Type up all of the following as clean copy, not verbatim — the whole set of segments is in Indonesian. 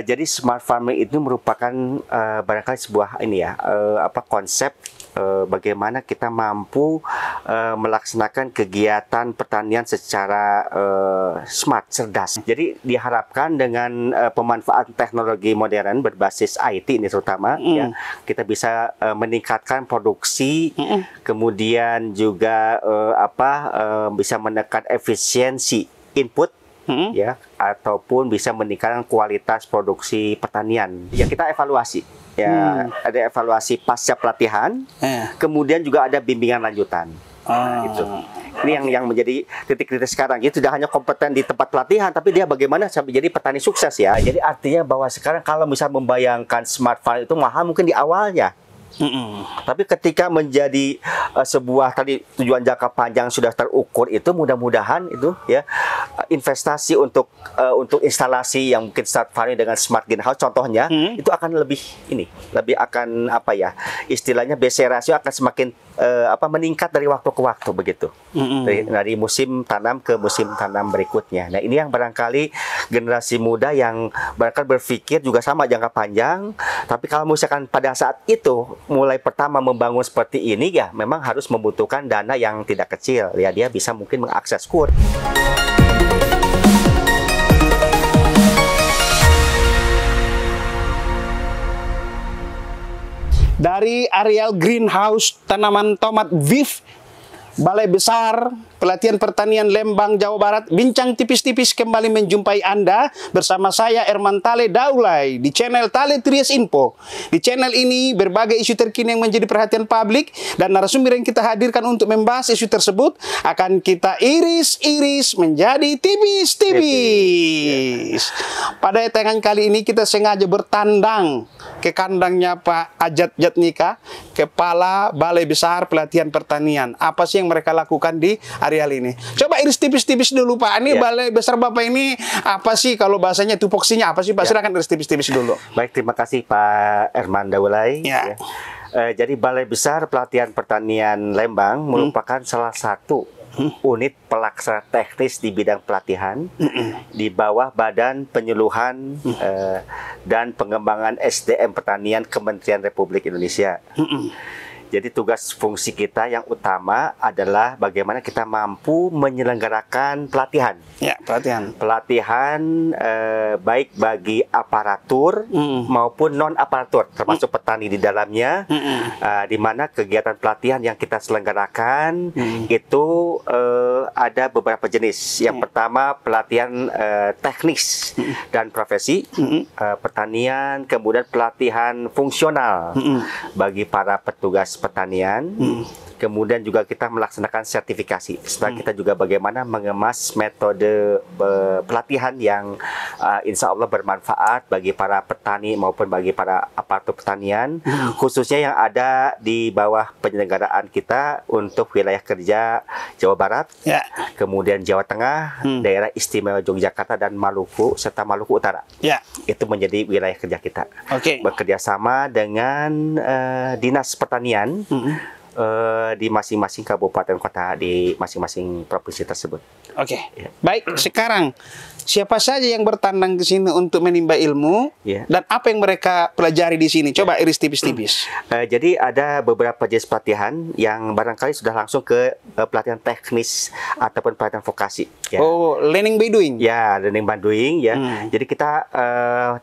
Jadi smart farming itu merupakan barangkali sebuah konsep bagaimana kita mampu melaksanakan kegiatan pertanian secara smart, cerdas. Jadi diharapkan dengan pemanfaatan teknologi modern berbasis IT ini terutama, ya, kita bisa meningkatkan produksi, kemudian juga bisa menekan efisiensi input, ya, ataupun bisa meningkatkan kualitas produksi pertanian. Ya, kita evaluasi. Ya, ada evaluasi pasca pelatihan, kemudian juga ada bimbingan lanjutan. Gitu. Ini yang menjadi titik kritis sekarang. Jadi tidak hanya kompeten di tempat pelatihan, tapi dia bagaimana sampai jadi petani sukses, ya. Jadi artinya bahwa sekarang kalau bisa membayangkan smart farm itu mahal mungkin di awalnya. Tapi ketika menjadi sebuah tadi tujuan jangka panjang sudah terukur, itu mudah-mudahan itu, ya, investasi untuk instalasi yang mungkin start farming dengan smart greenhouse contohnya, itu akan lebih akan istilahnya BC ratio akan semakin meningkat dari waktu ke waktu begitu. Dari musim tanam ke musim tanam berikutnya. Nah, ini yang barangkali generasi muda yang barangkali berpikir juga sama jangka panjang, tapi kalau misalkan pada saat itu mulai pertama membangun seperti ini, ya memang harus membutuhkan dana yang tidak kecil, ya. Dia bisa mungkin mengakses KUR. Dari areal greenhouse tanaman tomat VIF Balai Besar Pelatihan Pertanian Lembang, Jawa Barat, bincang tipis-tipis kembali menjumpai Anda bersama saya Erman Tale Daulay di channel Tale Tries Info. Di channel ini berbagai isu terkini yang menjadi perhatian publik dan narasumber yang kita hadirkan untuk membahas isu tersebut akan kita iris-iris menjadi tipis-tipis. Pada tayangan kali ini kita sengaja bertandang ke kandangnya Pak Ajat Jatnika, Kepala Balai Besar Pelatihan Pertanian. Apa sih yang mereka lakukan di areal ini? Coba iris tipis-tipis dulu, Pak. Ini Balai Besar Bapak ini apa sih, kalau bahasanya tupoksinya apa sih, Pak? Silakan iris tipis-tipis dulu. Baik, terima kasih Pak Erman Daulay. Jadi Balai Besar Pelatihan Pertanian Lembang merupakan salah satu unit pelaksana teknis di bidang pelatihan di bawah Badan Penyuluhan dan Pengembangan SDM Pertanian Kementerian Republik Indonesia. Jadi tugas fungsi kita yang utama adalah bagaimana kita mampu menyelenggarakan pelatihan. Ya, pelatihan. Pelatihan baik bagi aparatur maupun non aparatur, termasuk petani di dalamnya, di mana kegiatan pelatihan yang kita selenggarakan itu ada beberapa jenis. Yang pertama pelatihan teknis dan profesi pertanian, kemudian pelatihan fungsional bagi para petugas pertanian, kemudian juga kita melaksanakan sertifikasi. Setelah kita juga bagaimana mengemas metode pelatihan yang insya Allah bermanfaat bagi para petani maupun bagi para aparatur pertanian, khususnya yang ada di bawah penyelenggaraan kita untuk wilayah kerja Jawa Barat, kemudian Jawa Tengah, daerah istimewa Yogyakarta dan Maluku, serta Maluku Utara. Itu menjadi wilayah kerja kita. Bekerja sama dengan Dinas Pertanian di masing-masing kabupaten kota di masing-masing provinsi tersebut. Baik, sekarang siapa saja yang bertandang ke sini untuk menimba ilmu dan apa yang mereka pelajari di sini? Coba iris tipis-tipis. Jadi ada beberapa jenis pelatihan yang barangkali sudah langsung ke pelatihan teknis ataupun pelatihan vokasi. Learning by doing. Learning by doing. Jadi kita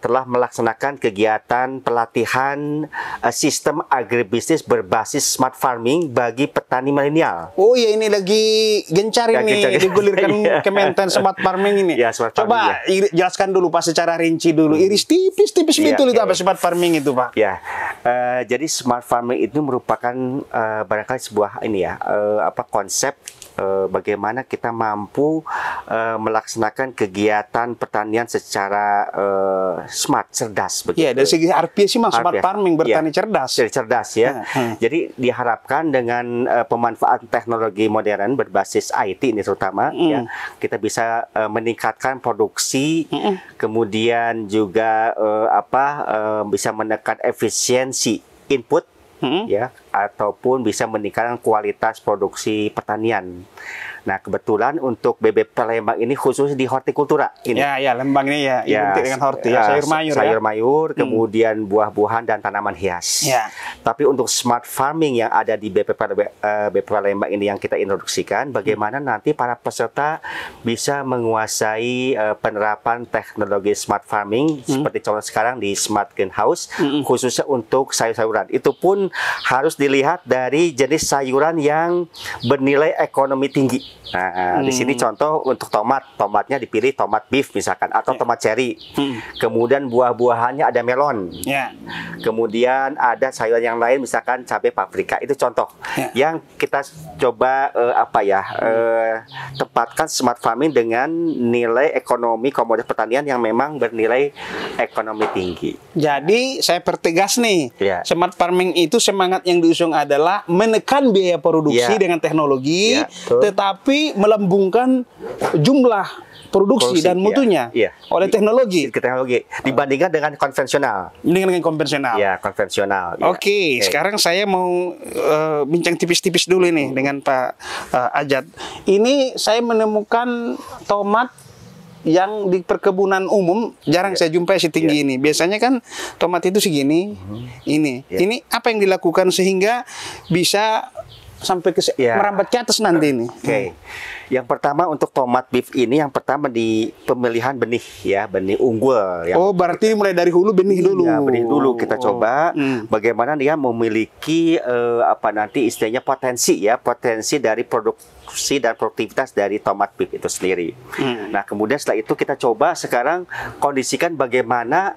telah melaksanakan kegiatan pelatihan sistem agribisnis berbasis smart farming bagi petani milenial. Ini lagi gencar ini digulirkan Kementerian Smart Farming ini. Coba jelaskan dulu Pak secara rinci dulu. Iris tipis-tipis betul itu apa smart farming itu, Pak? Jadi smart farming itu merupakan barangkali sebuah konsep bagaimana kita mampu melaksanakan kegiatan pertanian secara smart, cerdas. Dari segi harfiah sih smart farming, bertani cerdas. Cerdas, ya. Jadi diharapkan dengan pemanfaatan teknologi modern berbasis IT ini terutama, ya, kita bisa meningkatkan produksi, kemudian juga bisa menekan efisiensi input, ya, ataupun bisa meningkatkan kualitas produksi pertanian. Nah, kebetulan untuk BBP Lembang ini khusus di hortikultura ini. Ya, Lembang ini ya, identik dengan horti ya, sayur mayur sayur ya. mayur, kemudian buah-buahan dan tanaman hias. Ya. Tapi untuk smart farming yang ada di BPP Lembang ini yang kita introduksikan, bagaimana nanti para peserta bisa menguasai penerapan teknologi smart farming seperti contoh sekarang di smart greenhouse, khususnya untuk sayur-sayuran. Itu pun harus dilihat dari jenis sayuran yang bernilai ekonomi tinggi. Nah, di sini contoh untuk tomatnya dipilih tomat beef misalkan atau tomat cherry. Kemudian buah-buahannya ada melon. Ya. Kemudian ada sayuran yang lain misalkan cabai paprika. Itu contoh yang kita coba tempatkan smart farming dengan nilai ekonomi komoditas pertanian yang memang bernilai ekonomi tinggi. Jadi saya pertegas nih, Ya. smart farming itu semangat yang diusung adalah menekan biaya produksi Ya. dengan teknologi, Ya, betul. tetapi melambungkan jumlah produksi dan mutunya oleh teknologi dibandingkan dengan konvensional. dengan konvensional. Ya, konvensional. Ya. Oke, sekarang saya mau bincang tipis-tipis dulu nih dengan Pak Ajat. Ini saya menemukan tomat yang di perkebunan umum jarang saya jumpai setinggi ini. Biasanya kan tomat itu segini, ini. Ini apa yang dilakukan sehingga bisa sampai ke merambat ke atas nanti ini? Oke. Yang pertama untuk tomat beef ini yang pertama di pemilihan benih ya, benih unggul ya. Oh, berarti mulai dari hulu benih dulu. Ya, benih dulu kita coba bagaimana dia memiliki nanti istilahnya potensi dari produksi dan produktivitas dari tomat beef itu sendiri. Nah, kemudian setelah itu kita coba sekarang kondisikan bagaimana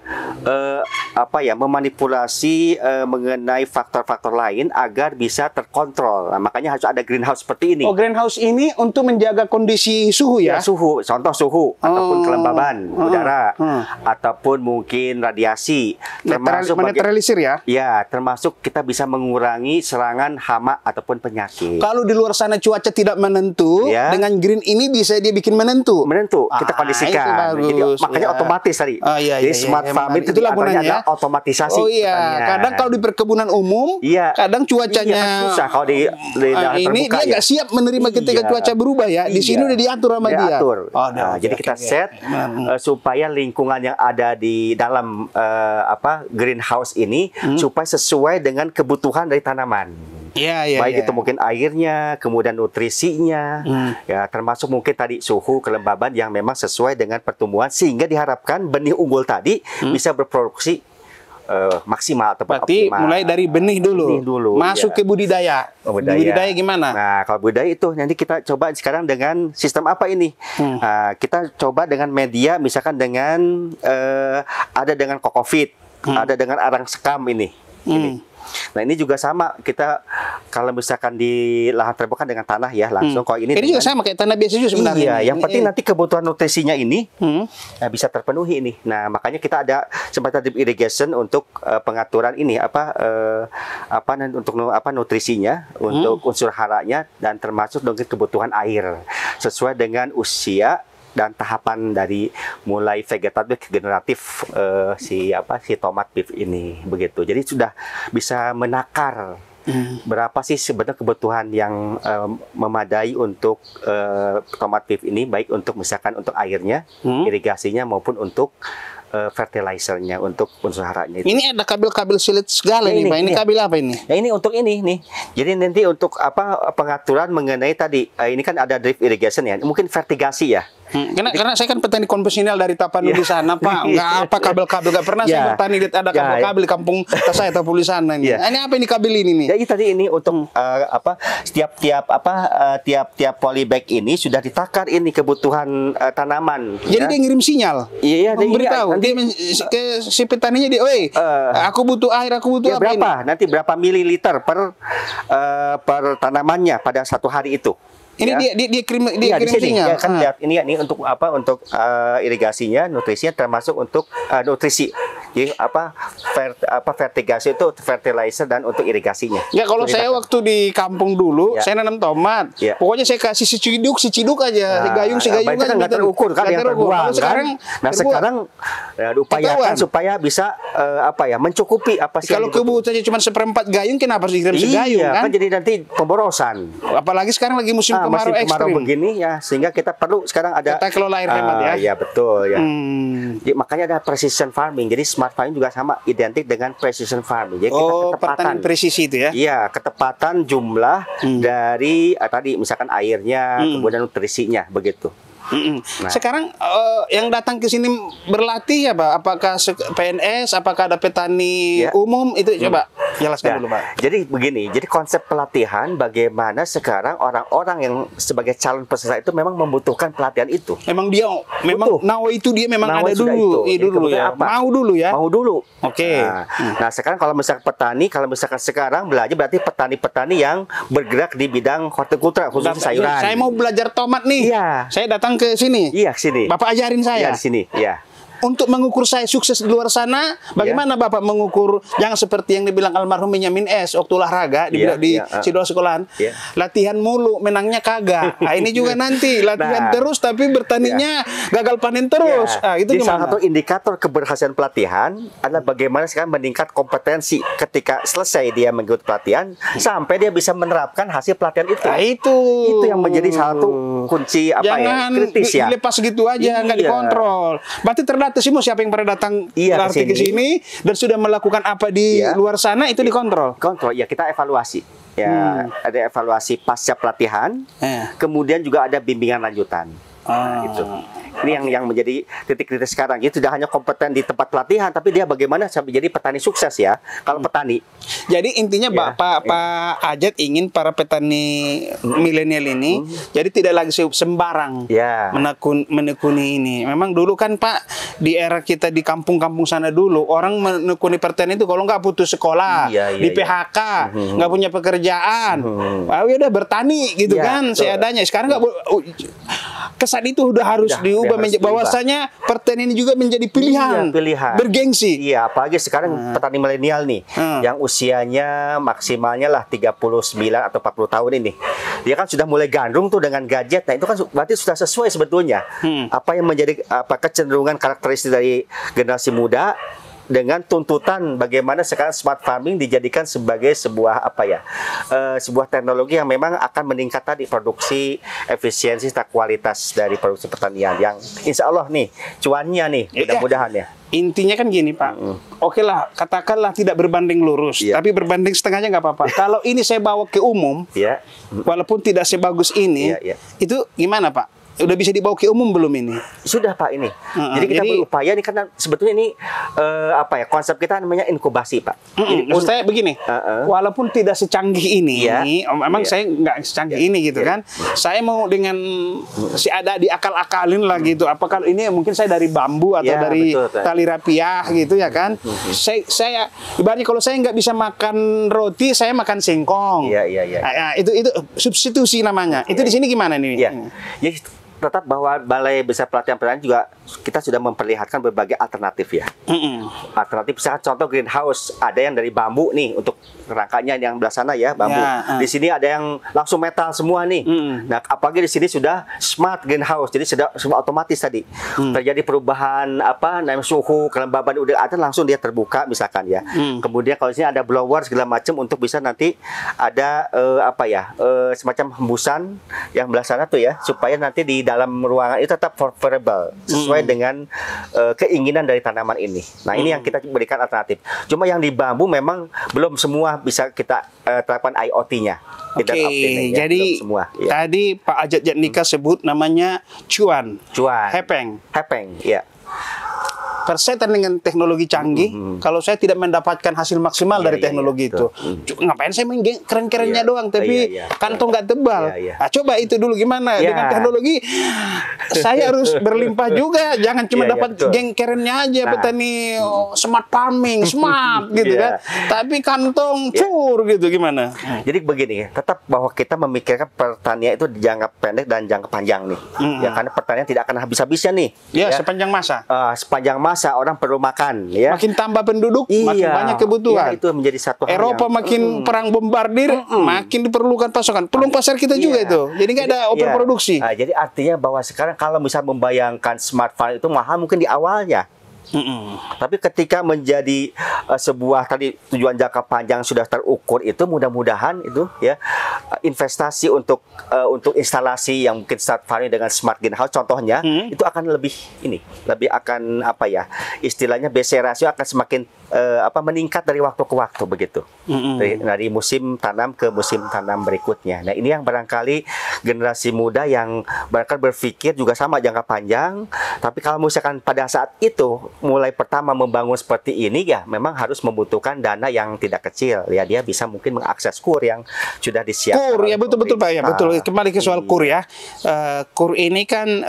memanipulasi mengenai faktor-faktor lain agar bisa terkontrol. Nah, makanya harus ada greenhouse seperti ini. Oh, greenhouse ini untuk menjaga kondisi suhu ya? Suhu, contoh suhu ataupun kelembaban udara ataupun mungkin radiasi, termasuk menetralisir ya? Ya, termasuk kita bisa mengurangi serangan hama ataupun penyakit. Kalau di luar sana cuaca tidak menentu, dengan green ini bisa dia bikin menentu. Kita kondisikan. Jadi makanya otomatis tadi. Jadi smart farming itu adalah otomatisasi. Oh iya, kadang kalau di perkebunan umum, kadang cuacanya susah kalau di ini dia nggak siap menerima ketika cuaca berubah ya. Di sini udah diatur sama dia. Jadi kita set supaya lingkungan yang ada di dalam greenhouse ini supaya sesuai dengan kebutuhan dari tanaman. Baik itu mungkin airnya, kemudian nutrisinya, ya termasuk mungkin tadi suhu, kelembaban yang memang sesuai dengan pertumbuhan sehingga diharapkan benih unggul tadi bisa berproduksi maksimal atau berarti optimal. Mulai dari benih dulu masuk ke budidaya. Budidaya gimana? Nah, kalau budidaya itu nanti kita coba sekarang dengan sistem apa ini? Kita coba dengan media, misalkan dengan ada dengan kokofit, ada dengan arang sekam ini. Nah, ini juga sama, kita kalau misalkan di lahan terbuka dengan tanah ya langsung. Kalau ini juga sama kayak tanah biasa juga sebenarnya. Yang penting nanti kebutuhan nutrisinya ini bisa terpenuhi ini. Nah, makanya kita ada semacam drip irrigation untuk pengaturan ini untuk nutrisinya, untuk unsur haranya dan termasuk dengan kebutuhan air sesuai dengan usia dan tahapan dari mulai vegetatif ke generatif si tomat beef ini begitu. Jadi sudah bisa menakar berapa sih sebenarnya kebutuhan yang memadai untuk tomat beef ini, baik untuk misalkan untuk airnya, irigasinya maupun untuk fertilizernya, untuk unsur haranya itu. Ini ada kabel-kabel silit segala nih, Pak. Ini kabel apa ini? Nah, ini untuk ini nih. Jadi nanti untuk pengaturan mengenai tadi ini kan ada drip irrigation ya. Mungkin vertigasi ya. Karena saya kan petani konvensional dari Tapanuli di sana, Pak. Nggak apa kabel-kabel, nggak pernah saya bertani lihat ada kabel-kabel di kampung saya Tapanuli sana nih. Ini apa ini kabel ini nih? Jadi tadi ini untuk tiap polybag ini sudah ditakar ini kebutuhan tanaman. Jadi dia ngirim sinyal. Iya, memberitahu ke si petaninya dia, aku butuh air, aku butuh apa berapa? Nanti berapa mililiter per tanamannya pada satu hari itu. Ini dia kirim sinyal. Ya, kan lihat ini untuk irigasinya, nutrisinya termasuk untuk nutrisi. Jadi vertigasi itu fertilizer dan untuk irigasinya. Ya kalau saya waktu di kampung dulu, Ya. saya nanam tomat. Ya. Pokoknya saya kasih si ciduk aja, si gayung berarti kan nggak terukur kan yang terbuang Kalau sekarang kan. Nah sekarang upayakan Ketahuan. supaya bisa mencukupi apa sih kalau yang dibutuhkan. kebutuhannya cuma seperempat gayung, kenapa harus dikirim segayung Iya, kan? kan jadi nanti pemborosan. Apalagi sekarang lagi musim kemarau Masih kemarau ekstrim. begini ya, sehingga kita perlu sekarang ada Tata kelola air hemat ya. Iya betul ya. Hmm. Jadi, makanya ada precision farming. Jadi smart farming juga sama identik dengan precision farming. Jadi kita ketepatan. Pertanian presisi itu ya. Iya, ketepatan jumlah dari tadi misalkan airnya, kemudian nutrisinya begitu. Nah. Sekarang yang datang ke sini berlatih ya Pak? Apakah PNS? Apakah ada petani Ya. umum? Itu coba jelaskan dulu Pak. Jadi begini, jadi konsep pelatihan bagaimana sekarang orang-orang yang sebagai calon peserta itu memang membutuhkan pelatihan itu. Memang dia, memang nawa itu dia memang Nawa ada sudah dulu, itu. Jadi dulu kemudian ya. apa? Mau dulu ya. Mau dulu. Oke. Nah, sekarang kalau misalkan petani, kalau misalkan sekarang belajar berarti petani-petani yang bergerak di bidang hortikultura khususnya sayuran. Saya mau belajar tomat nih. Iya. Saya datang ke sini. Iya, sini. Bapak ajarin saya. Iya, di sini. Iya. Untuk mengukur saya sukses di luar sana, bagaimana Bapak mengukur? Jangan seperti yang dibilang almarhum Benyamin S. waktu olahraga di Sidoarjo sekolahan. Iya. Latihan mulu, menangnya kagak. Nah, ini juga nanti latihan terus tapi bertaninya gagal panen terus. Ya. Itu Jadi gimana? salah satu indikator keberhasilan pelatihan adalah bagaimana sekarang meningkat kompetensi ketika selesai dia mengikuti pelatihan sampai dia bisa menerapkan hasil pelatihan itu. Nah, itu yang menjadi salah satu kunci Jangan kritis ya. dilepas gitu aja, nggak Iya. dikontrol. Berarti terdata semua siapa yang pernah datang berarti ke sini dan sudah melakukan apa di luar sana itu dikontrol. Kontrol ya, kita evaluasi. Ya, ada evaluasi pasca pelatihan. Kemudian juga ada bimbingan lanjutan. Nah, itu. Ini yang menjadi titik kritis sekarang. Itu tidak hanya kompeten di tempat pelatihan, tapi dia bagaimana sampai jadi petani sukses ya. Kalau petani. Jadi intinya Pak Ajat ingin para petani milenial ini jadi tidak lagi sembarang menekuni ini. Memang dulu kan Pak di era kita di kampung-kampung sana dulu orang menekuni pertanian itu kalau nggak putus sekolah, di PHK, nggak punya pekerjaan, udah bertani gitu kan seadanya. Sekarang nggak kesan itu udah harus diubah bahwasanya pertanian ini juga menjadi pilihan. Bergengsi. Iya, apalagi sekarang petani milenial nih yang usianya maksimalnya lah 39 atau 40 tahun ini. Dia kan sudah mulai gandrung tuh dengan gadget. Nah, itu kan berarti sudah sesuai sebetulnya. Apa yang menjadi kecenderungan karakteristik dari generasi muda dengan tuntutan bagaimana sekarang smart farming dijadikan sebagai sebuah sebuah teknologi yang memang akan meningkat tadi produksi, efisiensi, serta kualitas dari produksi pertanian yang insya Allah nih cuannya nih mudah-mudahan ya. Intinya kan gini Pak, oke lah katakanlah tidak berbanding lurus, tapi berbanding setengahnya nggak apa-apa. Kalau ini saya bawa ke umum, walaupun tidak sebagus ini, itu gimana Pak? Udah bisa dibawa ke umum belum ini? Sudah Pak ini. Jadi kita berupaya nih karena sebetulnya ini konsep kita namanya inkubasi Pak. Maksud saya begini, walaupun tidak secanggih ini, memang saya nggak secanggih ini gitu kan. Saya mau dengan ada diakal-akalin lah gitu. Apakah ini mungkin saya dari bambu atau dari tali rapiah gitu ya kan? Saya ibaratnya kalau saya nggak bisa makan roti, saya makan singkong. Itu substitusi namanya. Itu di sini gimana nih? Ya, tetap bahwa Balai Besar Pelatihan Pertanian juga kita sudah memperlihatkan berbagai alternatif ya. Alternatif misalkan contoh greenhouse, ada yang dari bambu nih untuk rangkanya yang belah sana ya, bambu. Di sini ada yang langsung metal semua nih. Nah, apalagi di sini sudah smart greenhouse, jadi sudah semua otomatis tadi. Terjadi perubahan suhu, kelembaban udara langsung dia terbuka misalkan ya. Kemudian kalau di sini ada blower segala macam untuk bisa nanti ada semacam hembusan yang belah sana tuh ya, supaya nanti di dalam ruangan itu tetap variable sesuai dengan keinginan dari tanaman ini. Nah, ini yang kita berikan alternatif. Cuma yang di bambu memang belum semua bisa kita terapkan IoT-nya. Oke, jadi tadi Pak Ajat Jatnika sebut namanya cuan. Hepeng, ya. Persetan dengan teknologi canggih, kalau saya tidak mendapatkan hasil maksimal dari teknologi itu, ngapain saya main keren-kerennya doang, tapi kantong nggak tebal. Nah, coba itu dulu gimana dengan teknologi, saya harus berlimpah juga, jangan cuma dapat geng kerennya aja, petani smart farming, smart gitu kan, tapi kantong cur gitu gimana? Jadi begini, tetap bahwa kita memikirkan pertanian itu jangka pendek dan jangka panjang nih, ya karena pertanian tidak akan habis-habisnya nih. Sepanjang masa. Sepanjang masa masa, orang perlu makan, ya. Makin tambah penduduk, makin banyak kebutuhan. Iya, itu menjadi satu hal Eropa yang, makin perang bombardir, makin diperlukan pasokan. Peluang pasar kita juga itu. Jadi nggak ada overproduksi. Nah, jadi artinya bahwa sekarang kalau bisa membayangkan smart farm itu mahal mungkin di awalnya. Tapi ketika menjadi sebuah tadi tujuan jangka panjang sudah terukur, itu mudah-mudahan itu ya investasi untuk instalasi yang mungkin start farming dengan smart greenhouse contohnya itu akan lebih akan apa ya istilahnya BC ratio akan semakin meningkat dari waktu ke waktu begitu. Dari musim tanam ke musim tanam berikutnya. Nah, ini yang barangkali generasi muda yang barangkali berpikir juga sama jangka panjang, tapi kalau misalkan pada saat itu mulai pertama membangun seperti ini ya memang harus membutuhkan dana yang tidak kecil ya, dia bisa mungkin mengakses KUR yang sudah disiapkan. KUR ya betul Pak ya, betul. Kembali ke soal KUR ya. KUR ini kan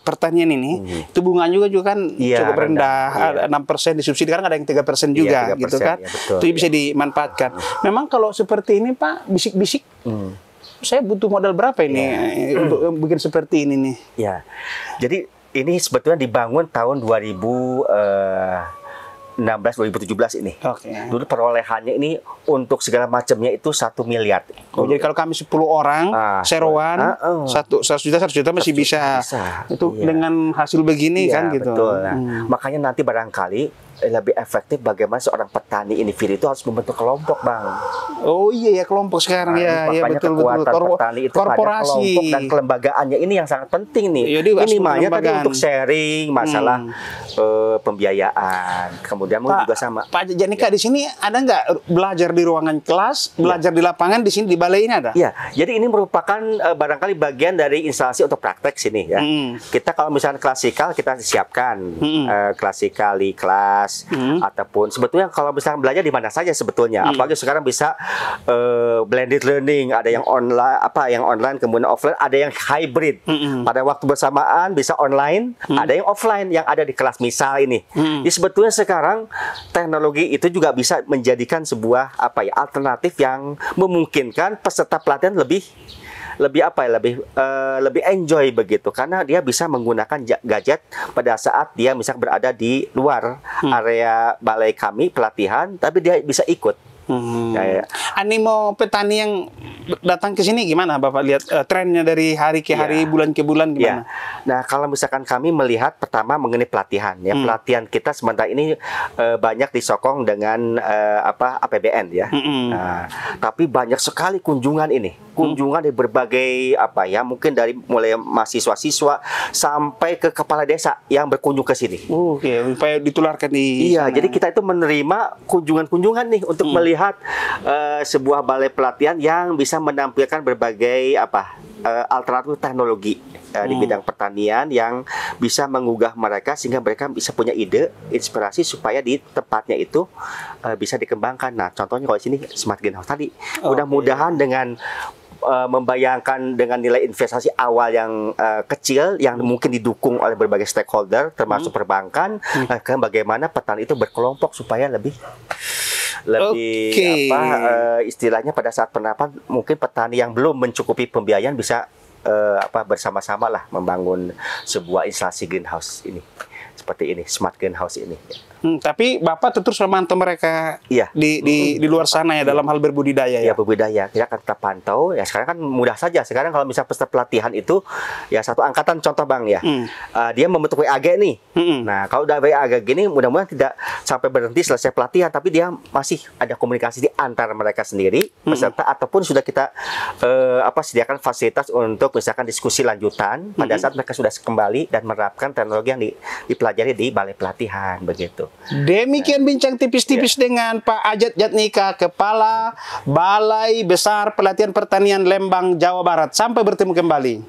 pertanian ini itu bunganya juga kan cukup rendah, 6% disubsidi, sekarang ada yang 3% juga 3%, gitu kan. Ya, betul, itu bisa dimanfaatkan. Memang kalau seperti ini Pak, bisik-bisik saya butuh modal berapa ini untuk bikin seperti ini nih? Ya. Jadi ini sebetulnya dibangun tahun 2016-2017 ini. Dulu perolehannya ini untuk segala macamnya itu 1 miliar. Jadi kalau kami 10 orang, seroan, 100 juta masih bisa. Itu dengan hasil begini kan gitu. Betul. Nah, makanya nanti barangkali lebih efektif bagaimana seorang petani individu itu harus membentuk kelompok, Bang. Oh iya ya, kelompok sekarang ya betul. Petani itu korporasi kelompok dan kelembagaannya ini yang sangat penting nih. Minimalnya tadi untuk sharing masalah pembiayaan. Kemudian juga sama. Pak Janika di sini ada nggak belajar di ruangan kelas, belajar di lapangan di sini di balai ini ada? Iya. Jadi ini merupakan barangkali bagian dari instalasi untuk praktek sini ya. Kita kalau misalnya klasikal kita siapkan klasikal di kelas. Ataupun sebetulnya kalau misalnya belajar di mana saja sebetulnya, apalagi sekarang bisa blended learning, ada yang online kemudian offline, ada yang hybrid. Pada waktu bersamaan bisa online, ada yang offline yang ada di kelas misal ini. Jadi sebetulnya sekarang teknologi itu juga bisa menjadikan sebuah alternatif yang memungkinkan peserta pelatihan lebih enjoy begitu, karena dia bisa menggunakan gadget pada saat dia misalnya berada di luar area balai kami pelatihan, tapi dia bisa ikut. Animo petani yang datang ke sini gimana Bapak lihat trennya dari hari ke hari, bulan ke bulan gimana? Nah, kalau misalkan kami melihat pertama mengenai pelatihan ya, pelatihan kita sementara ini banyak disokong dengan APBN ya. Nah, tapi banyak sekali kunjungan dari berbagai mungkin dari mulai mahasiswa-siswa sampai ke kepala desa yang berkunjung ke sini. Supaya ditularkan di sana. Jadi kita itu menerima kunjungan-kunjungan nih untuk melihat sebuah balai pelatihan yang bisa menampilkan berbagai alternatif teknologi di bidang pertanian yang bisa menggugah mereka sehingga mereka bisa punya ide, inspirasi supaya di tempatnya itu bisa dikembangkan. Nah, contohnya kalau di sini smart greenhouse tadi, mudah-mudahan dengan membayangkan dengan nilai investasi awal yang kecil yang mungkin didukung oleh berbagai stakeholder termasuk perbankan, bagaimana petani itu berkelompok supaya lebih istilahnya pada saat penerapan mungkin petani yang belum mencukupi pembiayaan bisa bersama-sama lah membangun sebuah instalasi greenhouse ini seperti ini, smart greenhouse ini. Tapi Bapak terus memantau mereka di luar sana ya dalam hal berbudidaya ya? Berbudidaya. Kita akan tetap pantau. Ya sekarang kan mudah saja. Sekarang kalau misalnya peserta pelatihan itu ya satu angkatan contoh Bang ya. Dia membentuk WAG nih. Nah, kalau udah WAG gini mudah-mudahan tidak sampai berhenti selesai pelatihan, tapi dia masih ada komunikasi di antara mereka sendiri peserta ataupun sudah kita sediakan fasilitas untuk misalkan diskusi lanjutan pada saat mereka sudah kembali dan menerapkan teknologi yang dipelajari di balai pelatihan begitu. Demikian bincang tipis-tipis dengan Pak Ajat Jatnika, Kepala Balai Besar Pelatihan Pertanian Lembang, Jawa Barat. Sampai bertemu kembali.